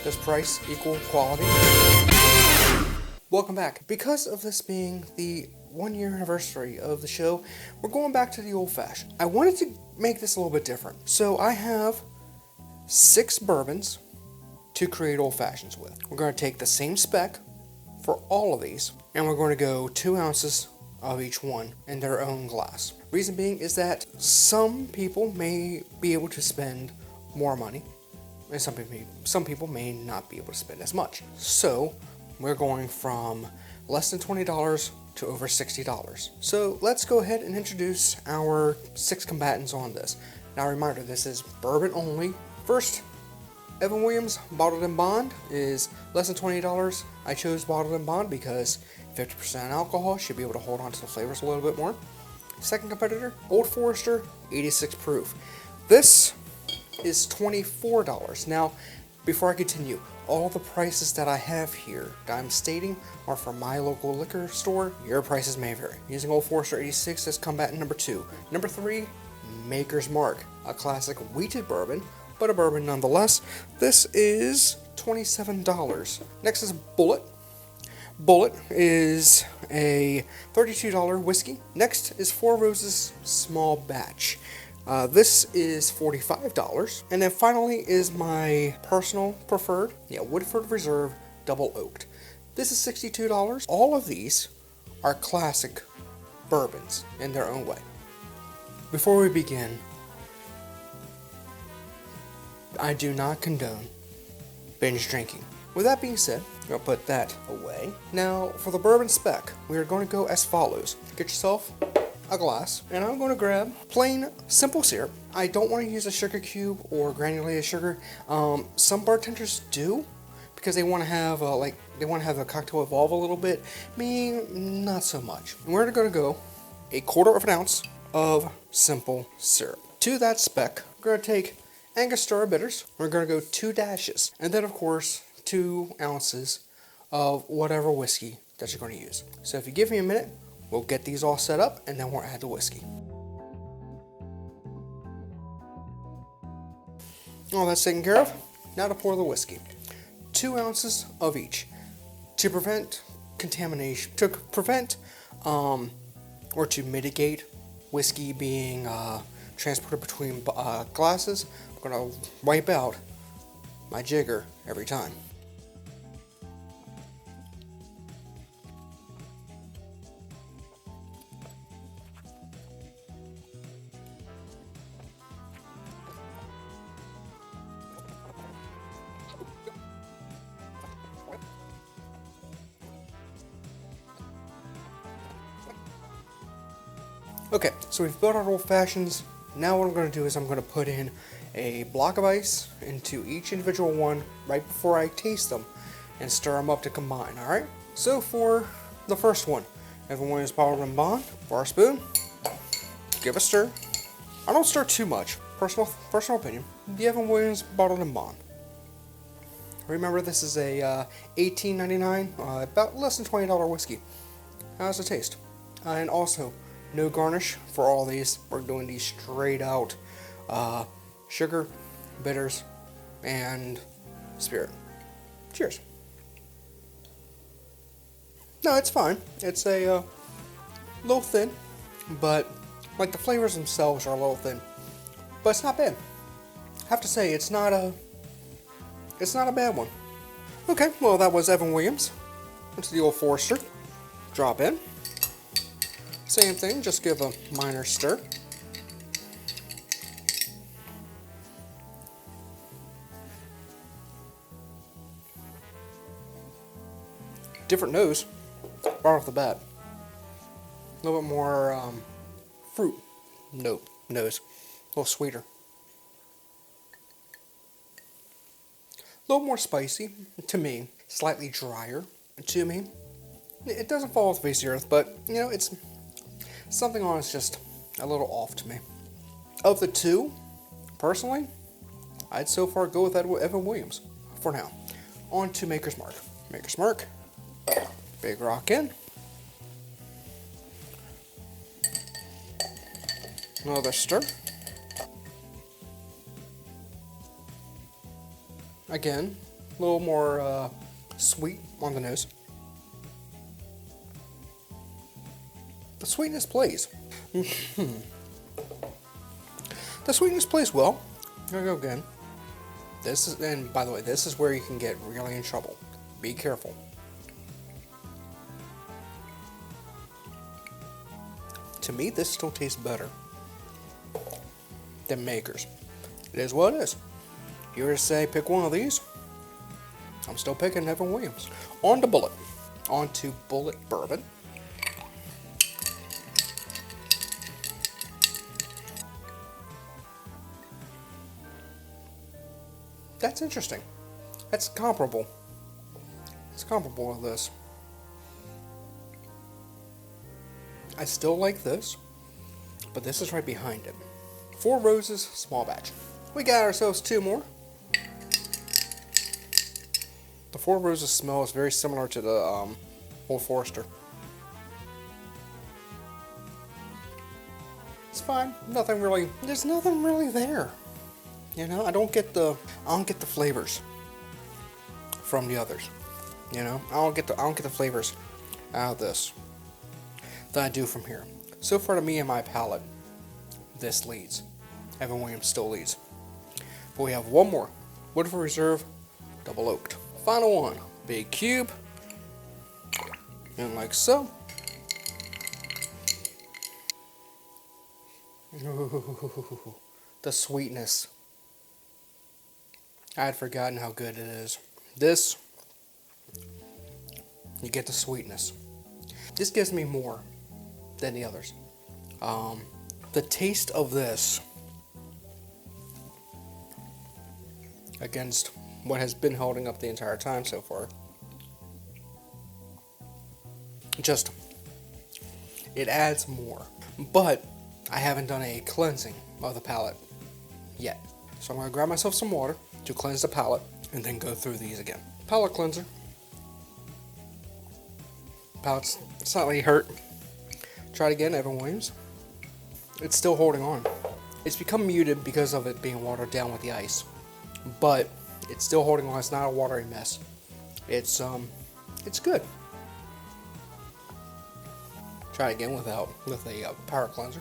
Does price equal quality? Welcome back. Because of this being the 1 year anniversary of the show, we're going back to the old fashioned. I wanted to make this a little bit different. So I have 6 bourbons to create old fashions with. We're going to take the same spec for all of these, and we're going to go 2 ounces of each one in their own glass. Reason being is that some people may be able to spend more money, and some people may not be able to spend as much. So we're going from less than $20 to over $60. So let's go ahead and introduce our 6 combatants on this. Now, a reminder, this is bourbon only. First, Evan Williams Bottled in Bond is less than $20. I chose Bottled in Bond because 50% alcohol should be able to hold on to the flavors a little bit more. Second competitor, Old Forester 86 proof. This is $24. Now, before I continue, all the prices that I have here that I'm stating are from my local liquor store. Your prices may vary. Using Old Forester 86 as combatant number 2. Number 3, Maker's Mark, a classic wheated bourbon, but a bourbon nonetheless. This is $27. Next is Bulleit. Bulleit is a $32 whiskey. Next is Four Roses Small Batch. This is $45. And then finally is my personal preferred, Woodford Reserve Double Oaked. This is $62. All of these are classic bourbons in their own way. Before we begin, I do not condone binge drinking. With that being said, I'll put that away. Now, for the bourbon spec, we are going to go as follows. Get yourself a glass, and I'm going to grab plain simple syrup. I don't want to use a sugar cube or granulated sugar. Some bartenders do, because they want to have the cocktail evolve a little bit. Me, not so much. And we're going to go a 1/4 ounce of simple syrup. To that spec, we're going to take Angostura bitters. We're going to go 2 dashes, and then of course 2 ounces of whatever whiskey that you're going to use. So if you give me a minute, we'll get these all set up, and then we'll add the whiskey. All that's taken care of. Now to pour the whiskey. 2 ounces of each. To prevent contamination, or to mitigate whiskey being transported between glasses, I'm going to wipe out my jigger every time. Okay, so we've built our old fashions. Now what I'm going to do is I'm going to put in a block of ice into each individual one right before I taste them and stir them up to combine, alright? So for the first one, Evan Williams Bottled in Bond, for our spoon, give a stir. I don't stir too much, personal opinion. The Evan Williams Bottled in Bond. Remember, this is a $18.99, about less than $20 whiskey. How's it taste? And also, no garnish for all these. We're doing these straight out sugar, bitters, and spirit. Cheers. No, it's fine. It's a little thin, but like the flavors themselves are a little thin, but it's not bad. I have to say, it's not a bad one. Okay, well, that was Evan Williams. Into the Old Forester. Drop in. Same thing, just give a minor stir. Different nose, right off the bat. A little bit more fruit nose, a little sweeter. A little more spicy to me, slightly drier to me. It doesn't fall off the face of the earth, but it's something on it's just a little off to me. Of the two, personally, I'd so far go with Evan Williams for now. On to Maker's Mark. Maker's Mark, big rock in. Another stir. Again, A little more sweet on the nose. The sweetness plays. The sweetness plays well. Here we go again. This is, and by the way, this is where you can get really in trouble. Be careful. To me, this still tastes better than Makers. It is what it is. If you were to say pick one of these, I'm still picking Evan Williams. On to Bulleit. On to Bulleit Bourbon. That's interesting. That's comparable. It's comparable to this. I still like this, but this is right behind it. Four Roses, small batch. We got ourselves two more. The Four Roses smell is very similar to the Old Forester. It's fine. Nothing really. There's nothing really there. You know, I don't get the flavors from the others. You know, I don't get the flavors out of this that I do from here. So far, to me and my palate, this leads. Evan Williams still leads. But we have one more. Woodford Reserve, double oaked. Final one, big cube, and like so. Ooh, the sweetness. I had forgotten how good it is. This, you get the sweetness. This gives me more than the others. The taste of this against what has been holding up the entire time so far, just, it adds more. But I haven't done a cleansing of the palate yet. So I'm going to grab myself some water to cleanse the palate and then go through these again. Palate cleanser. Palate's slightly hurt. Try it again, Evan Williams. It's still holding on. It's become muted because of it being watered down with the ice, but it's still holding on. It's not a watery mess. It's good. Try it again with a power cleanser.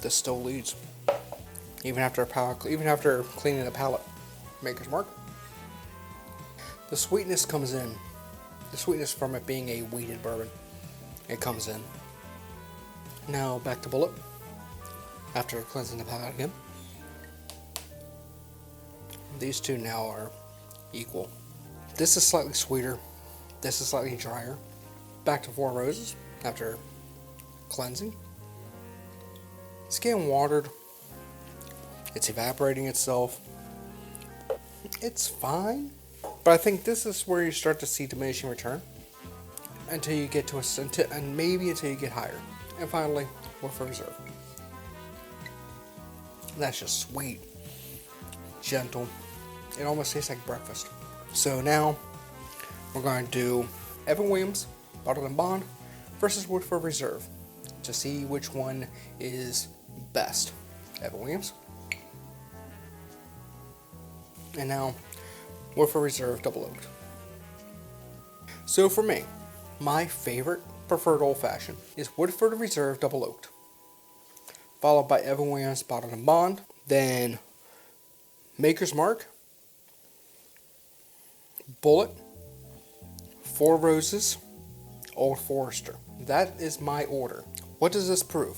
This still leads, even after cleaning the palate. Maker's Mark. The sweetness comes in. The sweetness from it being a wheated bourbon, it comes in. Now back to Bulleit. After cleansing the palate again. These two now are equal. This is slightly sweeter. This is slightly drier. Back to Four Roses after cleansing. It's getting watered. It's evaporating itself. It's fine. But I think this is where you start to see diminishing return until you get to and maybe until you get higher. And finally, Woodford Reserve. That's just sweet, gentle. It almost tastes like breakfast. So now we're going to do Evan Williams Bottled and Bond versus Woodford Reserve to see which one is best. Evan Williams. And now Woodford Reserve Double Oaked. So for me, my favorite preferred old fashioned is Woodford Reserve Double Oaked, followed by Evan Williams Bottled and Bond, then Maker's Mark, Bulleit, Four Roses, Old Forester. That is my order. What does this prove?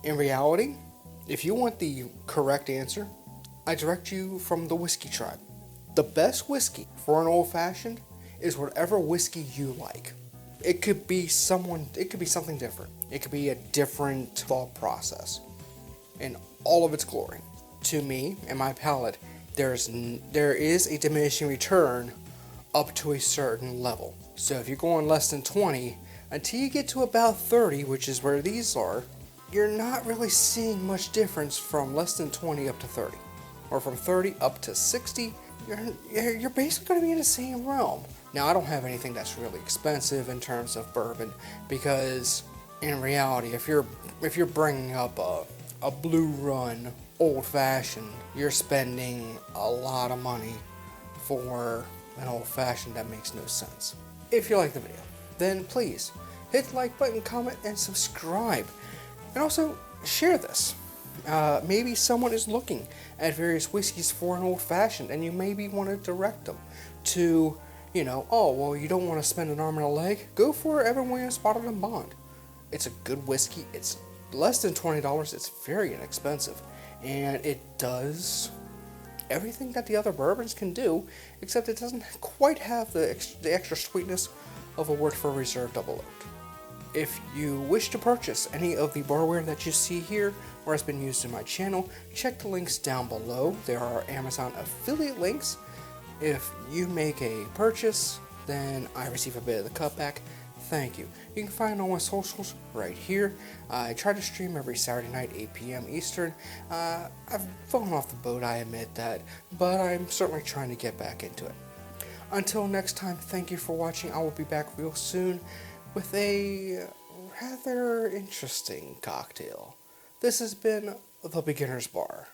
In reality, if you want the correct answer, I direct you from the whiskey tribe. The best whiskey for an old fashioned is whatever whiskey you like. It could be something different. It could be a different thought process in all of its glory. To me and my palate, there is a diminishing return up to a certain level. So if you're going less than 20, until you get to about 30, which is where these are, you're not really seeing much difference from less than 20 up to 30. Or from 30 up to 60, you're basically going to be in the same realm. Now, I don't have anything that's really expensive in terms of bourbon, because in reality, if you're bringing up a Blue Run old fashioned, you're spending a lot of money for an old fashioned that makes no sense. If you like the video, then please hit the like button, comment, and subscribe. And also share this. Maybe someone is looking at various whiskeys for an old fashioned and you maybe want to direct them to, oh, well, you don't want to spend an arm and a leg? Go for Evan Williams Bottled and Bond. It's a good whiskey. It's less than $20. It's very inexpensive. And it does everything that the other bourbons can do, except it doesn't quite have the extra sweetness of a Woodford Reserve Double Oaked. If you wish to purchase any of the barware that you see here or has been used in my channel, check the links down below. There are Amazon affiliate links. If you make a purchase, then I receive a bit of the cutback. Thank you. You can find all my socials right here. I try to stream every Saturday night, 8 p.m. Eastern. I've fallen off the boat, I admit that, but I'm certainly trying to get back into it. Until next time, thank you for watching. I will be back real soon with a rather interesting cocktail. This has been The Beginner's Bar.